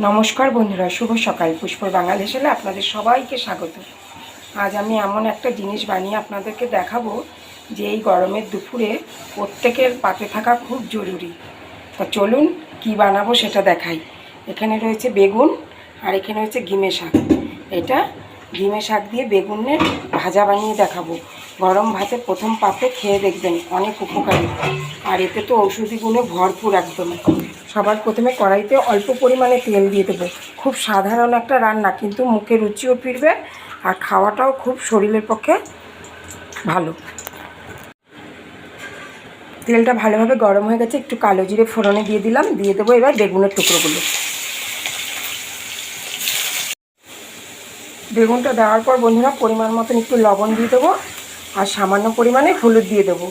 নমস্কার বন্ধুরা, শুভ সকাল। পুষ্পর বাংলাদেশে আপনাদের সবাইকে স্বাগত। আজ আমি এমন একটা জিনিস বানিয়ে আপনাদেরকে দেখাবো যে এই গরমের দুপুরে প্রত্যেকের পাতে থাকা খুব জরুরি। তা চলুন কি বানাবো সেটা দেখাই। এখানে রয়েছে বেগুন আর এখানে রয়েছে ঘিমে শাক। এটা ঘিমে শাক দিয়ে বেগুনের ভাজা বানিয়ে দেখাবো। গরম ভাতে প্রথম পাতে খেয়ে দেখবেন, অনেক উপকারী। আর এতে তো ঔষধি গুণে ভরপুর একদম। সবার প্রথমে কড়াইতে অল্প পরিমাণে তেল দিয়ে দেবো। খুব সাধারণ একটা রান্না, কিন্তু মুখে রুচিও ফিরবে আর খাওয়াটাও খুব শরীরের পক্ষে ভালো। তেলটা ভালোভাবে গরম হয়ে গেছে, একটু কালো জিরে ফোড়নে দিয়ে দিলাম। দিয়ে দেবো এবার বেগুনের টুকরোগুলো। বেগুনটা দেওয়ার পর বন্ধুরা পরিমাণ মতন একটু লবণ দিয়ে দেবো আর সামান্য পরিমাণে হলুদ দিয়ে দেবো।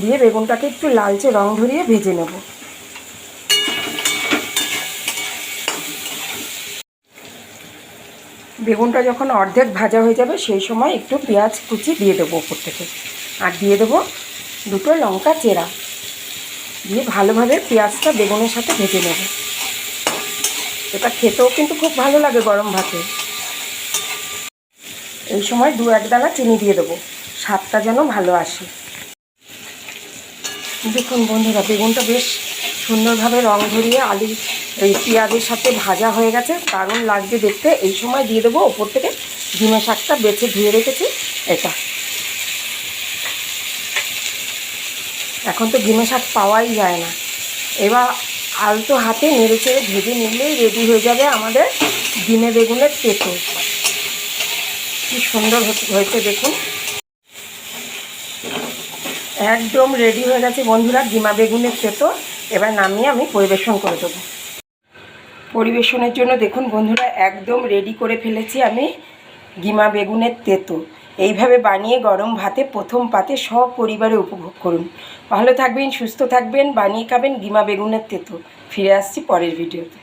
দিয়ে বেগুনটাকে একটু লালচে রং ধরিয়ে ভেজে নেব। বেগুনটা যখন অর্ধেক ভাজা হয়ে যাবে সেই সময় একটু পেঁয়াজ কুচি দিয়ে দেবো ওপর থেকে। আর দিয়ে দেবো দুটো লঙ্কা চেরা। দিয়ে ভালোভাবে পেঁয়াজটা বেগুনের সাথে ভেজে নেব। এটা খেতেও কিন্তু খুব ভালো লাগে গরম ভাতে। এই সময় 2-1 দানা চিনি দিয়ে দেবো, স্বাদটা যেন ভালো আসে। দেখুন বন্ধুরা, বেগুনটা বেশ সুন্দরভাবে রং ধরিয়ে এই পেঁয়াজের সাথে ভাজা হয়ে গেছে, দারুণ লাগবে দেখতে। এই সময় দিয়ে দেবো ওপর থেকে ঘিমে শাকটা বেছে ধুয়ে রেখেছি এটা। এখন তো ঘিমে শাক পাওয়াই যায় না। এবার আলতো হাতে নেড়ে চেড়ে ভেজে নিলেই রেডি হয়ে যাবে আমাদের ঘিমে বেগুনের তেঁতো। কি সুন্দর হয়েছে দেখুন, একদম রেডি হয়ে গেছে বন্ধুরা ঘিমা বেগুনের তেঁতো। এবার নামিয়ে আমি পরিবেশন করে দেবো। পরিবেশনের জন্য দেখুন বন্ধুরা একদম রেডি করে ফেলেছি আমি ঘিমা বেগুনের তেঁতো। এইভাবে বানিয়ে গরম ভাতে প্রথম পাতে সব পরিবারে উপভোগ করুন। ভালো থাকবেন, সুস্থ থাকবেন, বানিয়ে খাবেন ঘিমা বেগুনের তেঁতো। ফিরে আসছি পরের ভিডিওতে।